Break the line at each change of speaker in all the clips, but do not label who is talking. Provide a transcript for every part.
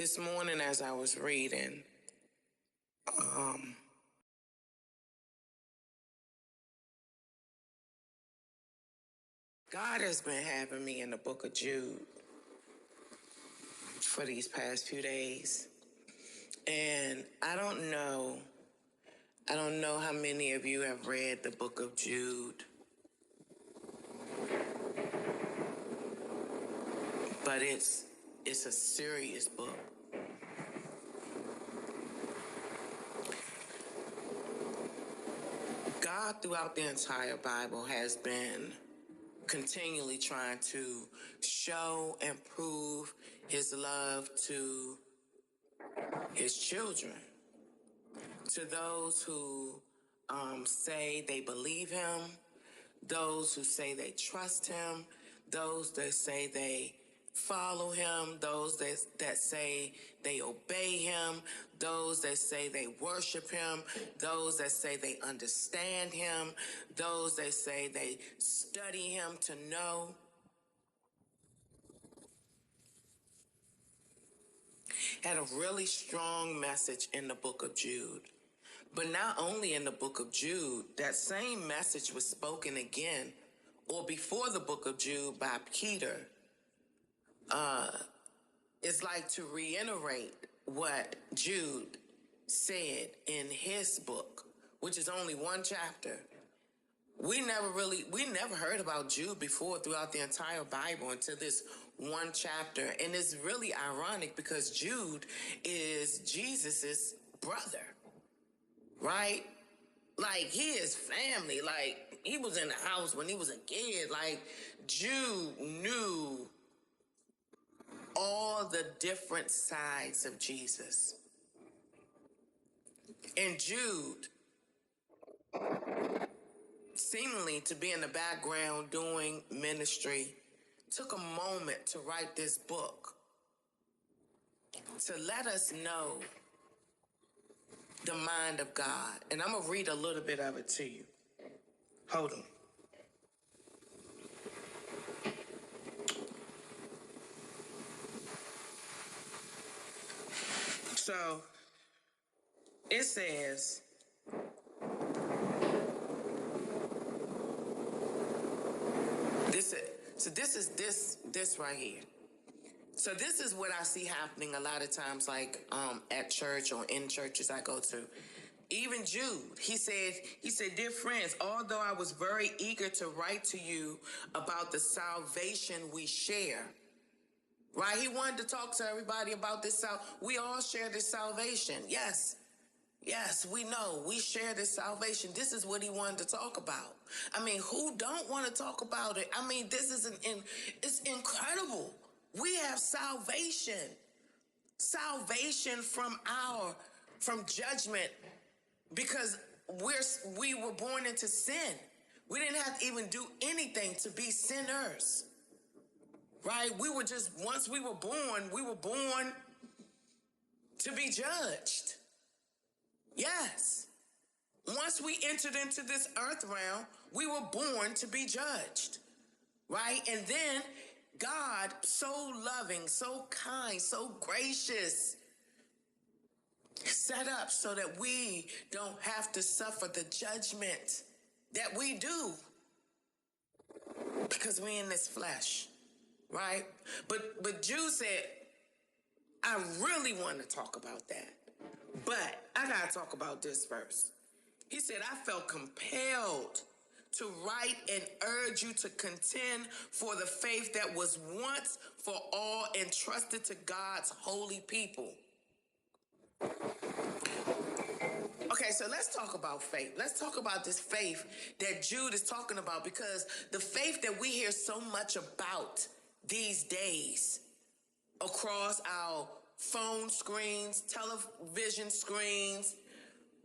This morning as I was reading, God has been having me in the book of Jude for these past few days. And I don't know how many of you have read the book of Jude, but it's a serious book. God throughout the entire Bible has been continually trying to show and prove his love to his children, to those who say they believe him, those who say they trust him, those that say they follow him, those that say they obey him, those that say they worship him, those that say they understand him, those that say they study him to know. Had a really strong message in the book of Jude. But not only in the book of Jude, that same message was spoken again or before the book of Jude by Peter. It's like to reiterate what Jude said in his book, which is only one chapter. We never heard about Jude before throughout the entire Bible until this one chapter. And it's really ironic because Jude is Jesus's brother, right? Like, he is family. Like, he was in the house when he was a kid. Like, Jude knew all the different sides of Jesus. And Jude, seemingly to be in the background doing ministry, took a moment to write this book to let us know the mind of God. And I'm going to read a little bit of it to you. Hold on. So it says, this right here. So this is what I see happening a lot of times, like at church or in churches I go to. Even Jude, he said, dear friends, although I was very eager to write to you about the salvation we share, right? He wanted to talk to everybody about this. We all share this salvation. Yes, we know we share this salvation. This is what he wanted to talk about. I mean, who don't want to talk about it? I mean, this is it's incredible. We have salvation from judgment, because we were born into sin. We didn't have to even do anything to be sinners, right? Once we were born to be judged. Yes. Once we entered into this earth realm, we were born to be judged, right? And then God, so loving, so kind, so gracious, set up so that we don't have to suffer the judgment that we do because we're in this flesh, right? But Jude said, I really want to talk about that, but I got to talk about this first. He said, I felt compelled to write and urge you to contend for the faith that was once for all entrusted to God's holy people. Okay, so let's talk about faith. Let's talk about this faith that Jude is talking about, because the faith that we hear so much about these days across our phone screens, television screens,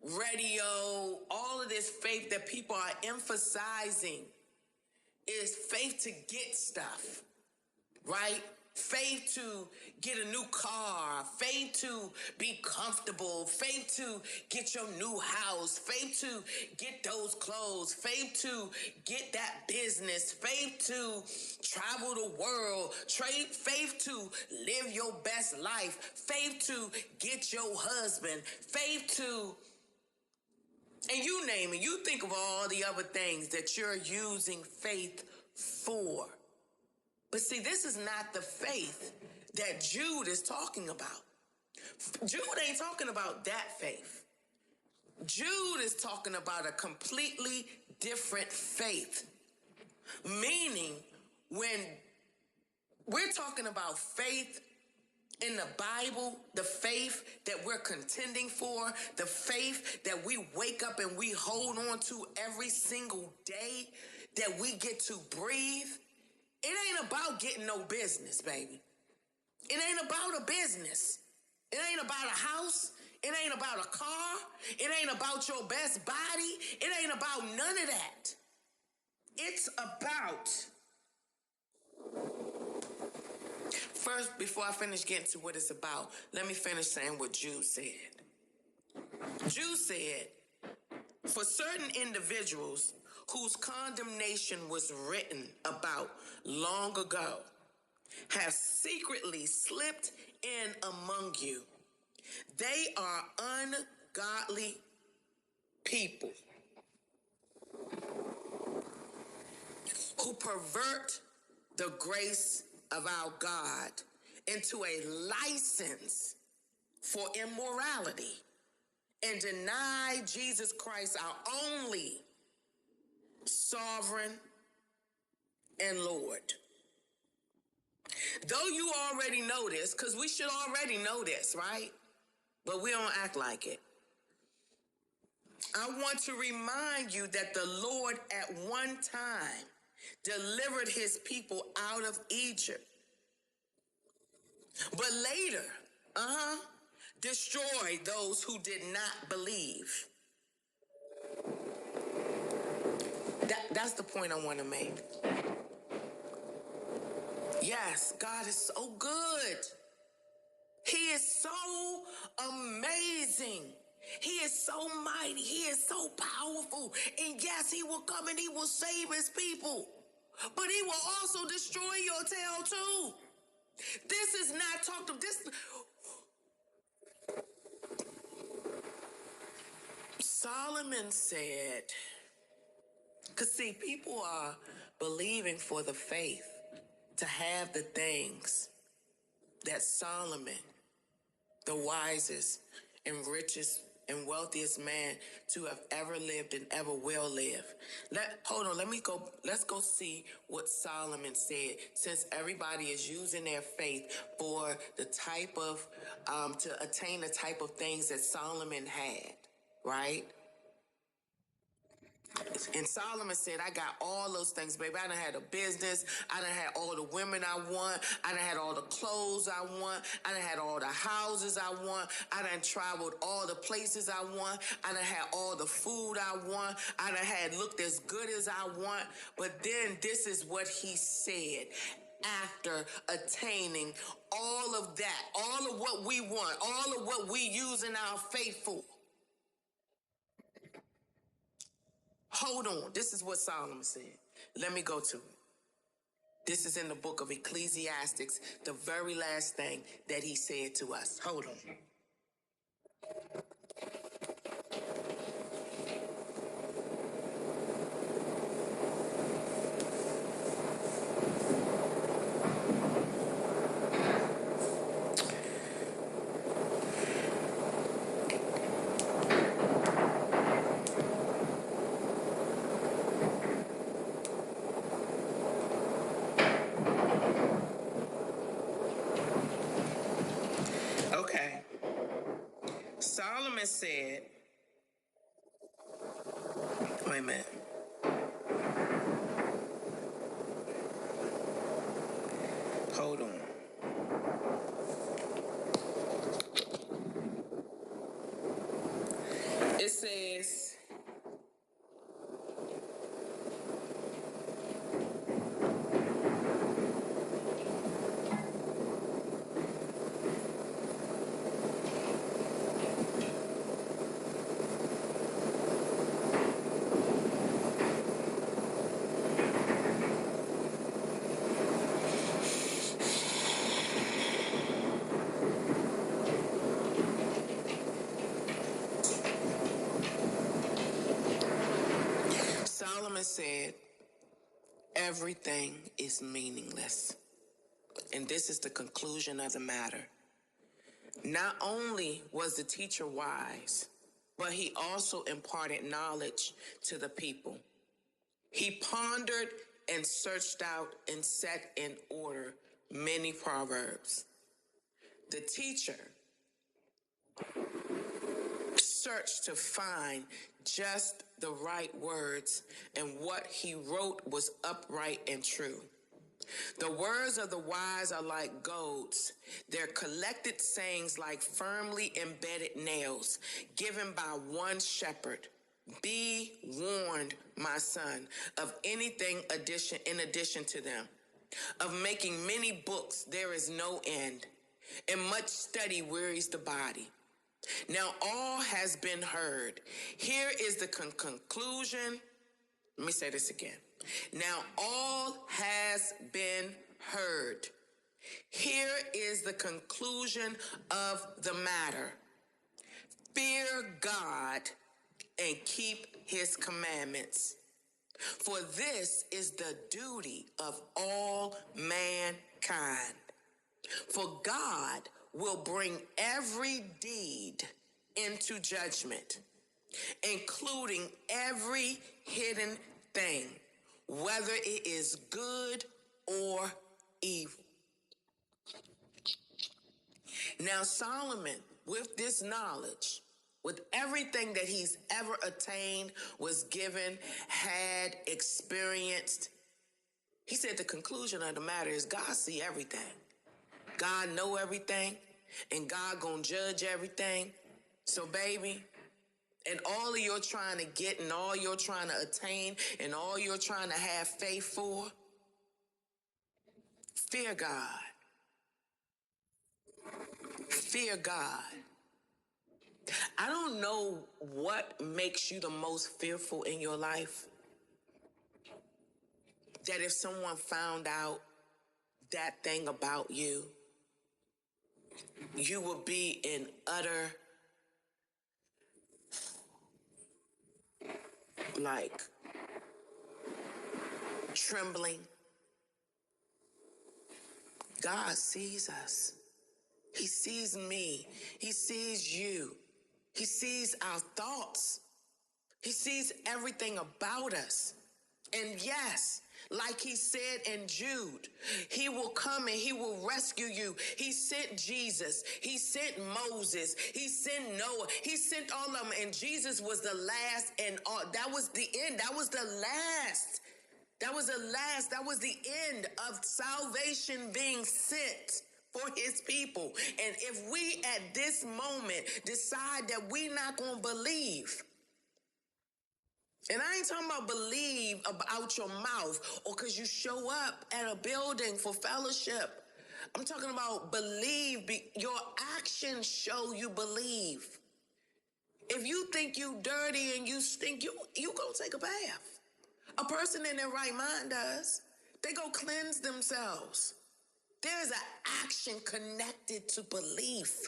radio, all of this faith that people are emphasizing is faith to get stuff, right? Faith to get a new car, faith faith to be comfortable, faith to get your new house, faith to get those clothes, faith to get that business, faith to travel the world, faith to live your best life, faith to get your husband, faith to, and you name it. You think of all the other things that you're using faith for. But see, this is not the faith that Jude is talking about. Jude ain't talking about that faith. Jude is talking about a completely different faith. Meaning, when we're talking about faith in the Bible, the faith that we're contending for, the faith that we wake up and we hold on to every single day, that we get to breathe, it ain't about getting no business, baby. It ain't about a business. It ain't about a house. It ain't about a car. It ain't about your best body. It ain't about none of that. It's about... First, before I finish getting to what it's about, let me finish saying what Jude said. Jude said, for certain individuals whose condemnation was written about long ago have secretly slipped in among you. They are ungodly people who pervert the grace of our God into a license for immorality and deny Jesus Christ, our only sovereign and Lord. Though you already know this, because we should already know this, right? But we don't act like it. I want to remind you that the Lord at one time delivered his people out of Egypt. But later, destroyed those who did not believe. That's the point I want to make. Yes, God is so good. He is so amazing. He is so mighty. He is so powerful. And yes, he will come and he will save his people. But he will also destroy your tail too. This is not talked of. This Solomon said, because see, people are believing for the faith to have the things that Solomon, the wisest and richest and wealthiest man to have ever lived and ever will live. Let's go see what Solomon said, since everybody is using their faith for the type of, to attain the type of things that Solomon had, right? And Solomon said, I got all those things, baby. I done had a business. I done had all the women I want. I done had all the clothes I want. I done had all the houses I want. I done traveled all the places I want. I done had all the food I want. I done had looked as good as I want. But then this is what he said after attaining all of that, all of what we want, all of what we use in our faith for. Hold on. This is what Solomon said. Let me go to it. This is in the book of Ecclesiastes, the very last thing that he said to us. Hold on. Okay. Solomon said, wait a minute. Hold on. It says, everything is meaningless. And this is the conclusion of the matter. Not only was the teacher wise, but he also imparted knowledge to the people. He pondered and searched out and set in order many proverbs. The teacher searched to find just the right words, and what he wrote was upright and true. The words of the wise are like goads, their collected sayings like firmly embedded nails, given by one shepherd. Be warned, my son, of anything in addition to them. Of making many books there is no end, and much study wearies the body. Now all has been heard. Here is the conclusion. Let me say this again. Now all has been heard. Here is the conclusion of the matter. Fear God and keep his commandments. For this is the duty of all mankind. For God will bring every deed into judgment, including every hidden thing, whether it is good or evil. Now Solomon, with this knowledge, with everything that he's ever attained, was given, had experienced, he said the conclusion of the matter is God see everything. God know everything, and God gonna judge everything. So baby, and all of you're trying to get, and all you're trying to attain, and all you're trying to have faith for, fear God. Fear God. I don't know what makes you the most fearful in your life. That if someone found out that thing about you, you will be in utter, like, trembling. God sees us. He sees me. He sees you. He sees our thoughts. He sees everything about us. And yes, like he said in Jude, he will come and he will rescue you. He sent Jesus. He sent Moses. He sent Noah. He sent all of them. And Jesus was the last, and all. That was the end. That was the last. That was the last. That was the end of salvation being sent for his people. And if we at this moment decide that we're not going to believe, and I ain't talking about believe out your mouth or because you show up at a building for fellowship. I'm talking about believe. Your actions show you believe. If you think you dirty and you stink, you go take a bath. A person in their right mind does. They go cleanse themselves. There's an action connected to belief.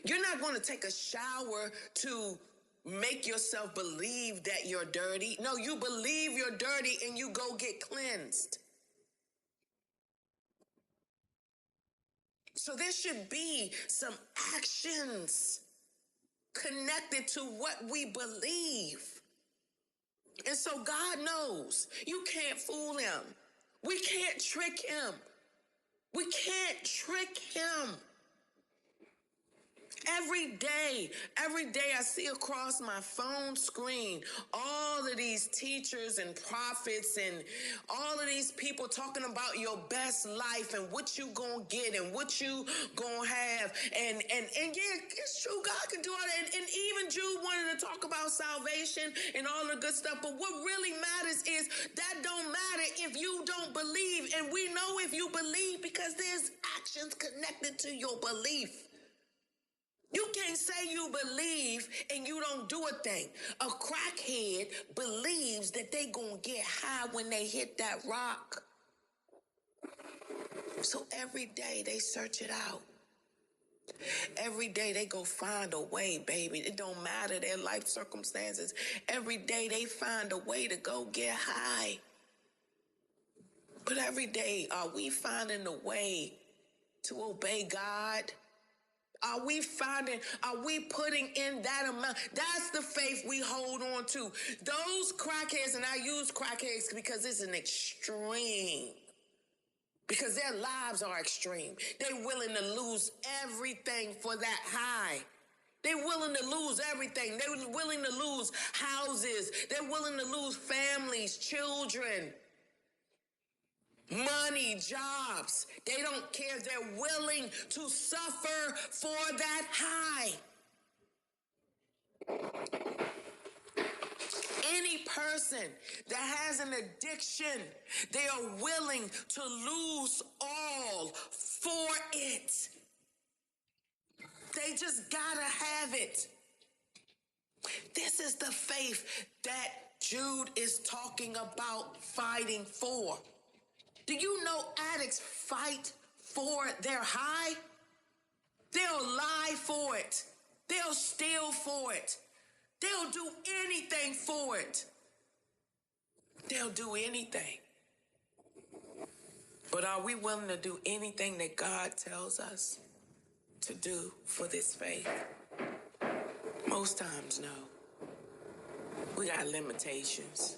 You're not going to take a shower to make yourself believe that you're dirty. No, you believe you're dirty and you go get cleansed. So there should be some actions connected to what we believe. And so God knows you can't fool him. We can't trick him. We can't trick him. Every day I see across my phone screen all of these teachers and prophets and all of these people talking about your best life and what you gonna get and what you gonna have. And yeah, it's true, God can do all that. And even Jude wanted to talk about salvation and all the good stuff. But what really matters is that don't matter if you don't believe. And we know if you believe because there's actions connected to your belief. You can't say you believe and you don't do a thing. A crackhead believes that they gonna get high when they hit that rock. So every day they search it out. Every day they go find a way, baby. It don't matter their life circumstances. Every day they find a way to go get high. But every day, are we finding a way to obey God? Are we putting in that amount? That's the faith we hold on to. Those crackheads, and I use crackheads because it's an extreme. Because their lives are extreme. They're willing to lose everything for that high. They're willing to lose everything. They're willing to lose houses. They're willing to lose families, children, money, jobs. They don't care. They're willing to suffer for that high. Any person that has an addiction, they are willing to lose all for it. They just gotta have it. This is the faith that Jude is talking about fighting for. Do you know addicts fight for their high? They'll lie for it. They'll steal for it. They'll do anything for it. They'll do anything. But are we willing to do anything that God tells us to do for this faith? Most times, no. We got limitations.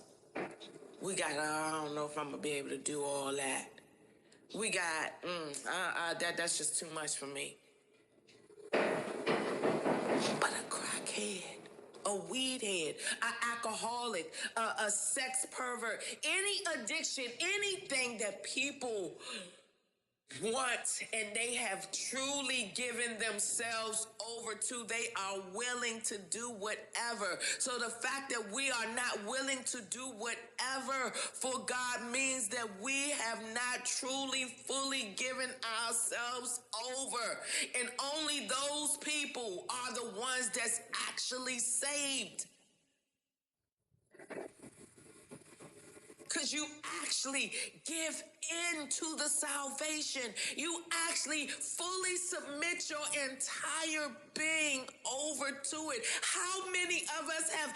We got, I don't know if I'm going to be able to do all that. We got, that's just too much for me. But a crackhead, a weed head, an alcoholic, a sex pervert, any addiction, anything that people want and they have truly given themselves over to, they are willing to do whatever. So the fact that we are not willing to do whatever for God means that we have not truly, fully given ourselves over. And only those people are the ones that's actually saved. Because you actually give in to the salvation. You actually fully submit your entire being over to it. How many of us have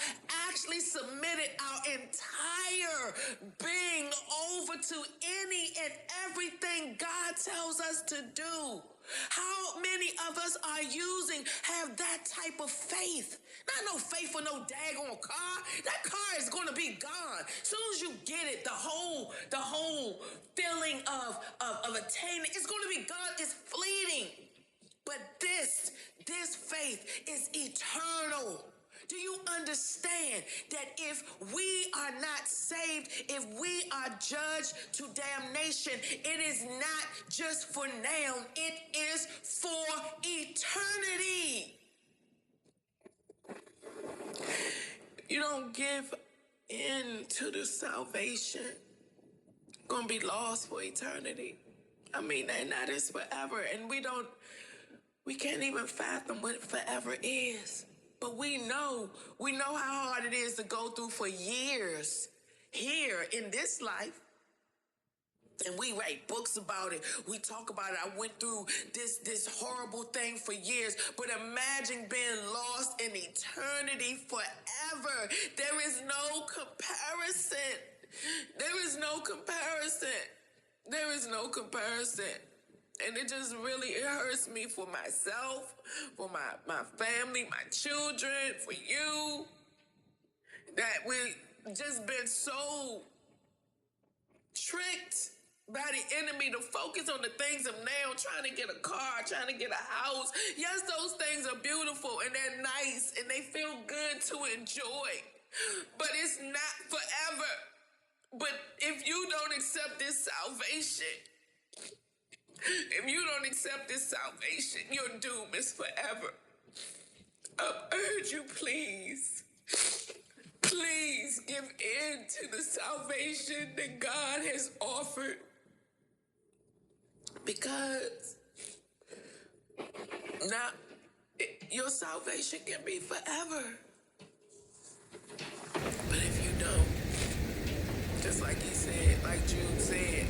actually submitted our entire being over to any and everything God tells us to do? How many of us have that type of faith? Not no faith for no daggone car. That car is going to be gone. As soon as you get it, the whole feeling of attaining, it's going to be gone. It's fleeting. But this faith is eternal. Do you understand that if we are not saved, if we are judged to damnation, it is not just for now, it is for eternity. You don't give in to the salvation, you're going to be lost for eternity. I mean, and that is forever. And we can't even fathom what forever is. But we know how hard it is to go through for years here in this life. And we write books about it. We talk about it. I went through this horrible thing for years. But imagine being lost in eternity forever. There is no comparison. There is no comparison. There is no comparison. And it just really, it hurts me for myself, for my family, my children, for you, that we've just been so tricked by the enemy to focus on the things of now, trying to get a car, trying to get a house. Yes, those things are beautiful and they're nice and they feel good to enjoy, but it's not forever. But if you don't accept this salvation, if you don't accept this salvation, your doom is forever. I urge you, please give in to the salvation that God has offered. Because now your salvation can be forever. But if you don't, just like he said, like Jude said,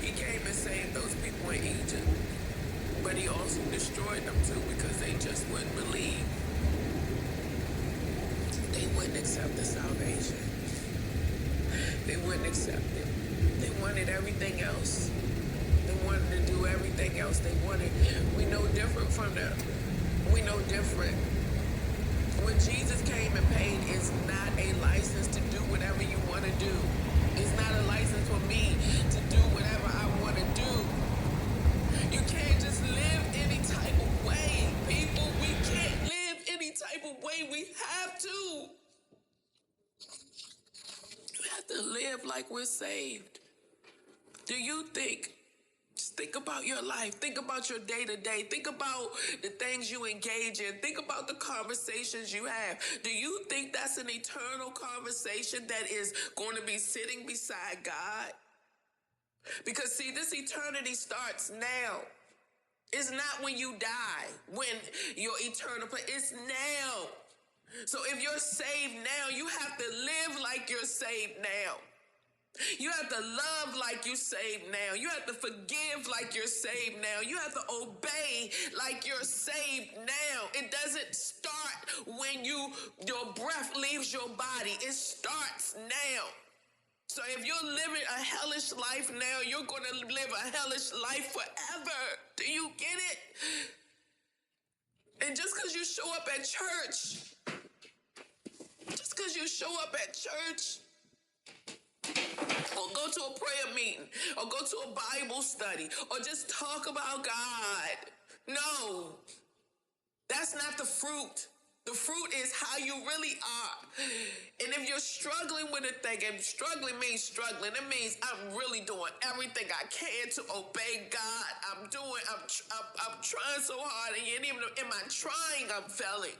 he came and saved those people in Egypt, but he also destroyed them too because they just wouldn't believe. They wouldn't accept the salvation. They wouldn't accept it. They wanted everything else. They wanted to do everything else. We know different from them. We know different. When Jesus came and paid, it's not a license to do whatever you want to do. It's not a license for me to do whatever I want to do. You can't just live any type of way, people. We can't live any type of way. We have to. We have to live like we're saved. Do you think? Just think about your life. Think about your day-to-day. Think about the things you engage in. Think about the conversations you have. Do you think that's an eternal conversation that is going to be sitting beside God? Because see, this eternity starts now. It's not when you die, when your eternal place. It's now. So if you're saved now, you have to live like you're saved now. You have to love like you're saved now. You have to forgive like you're saved now. You have to obey like you're saved now. It doesn't start when your breath leaves your body. It starts now. So if you're living a hellish life now, you're going to live a hellish life forever. Do you get it? And just because you show up at church, or go to a prayer meeting, or go to a Bible study, or just talk about God. No, that's not the fruit. The fruit is how you really are. And if you're struggling with a thing, and struggling means struggling, it means I'm really doing everything I can to obey God. I'm trying so hard, and even in my trying, I'm failing.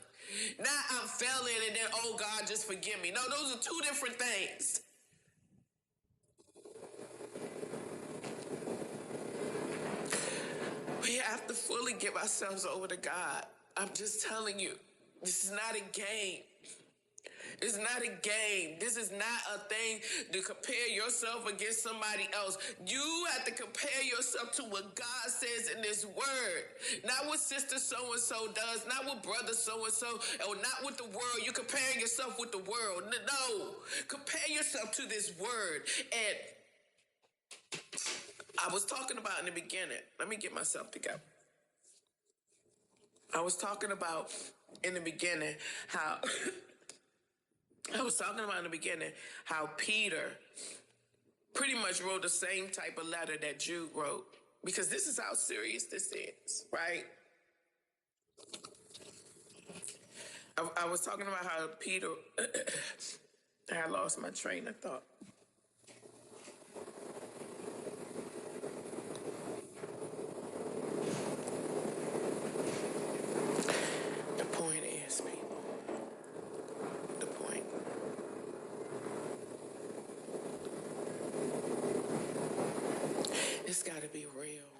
Not I'm failing and then, oh God, just forgive me. No, those are two different things. We have to fully give ourselves over to God. I'm just telling you, this is not a game. It's not a game. This is not a thing to compare yourself against somebody else. You have to compare yourself to what God says in this word. Not what sister so-and-so does, not what brother so-and-so, or not with the world. You're comparing yourself with the world. No. Compare yourself to this word. And I was talking about in the beginning. Let me get myself together. I was talking about in the beginning how how Peter pretty much wrote the same type of letter that Jude wrote. Because this is how serious this is, right? I was talking about how Peter, I lost my train of thought. The point is, people, it's got to be real.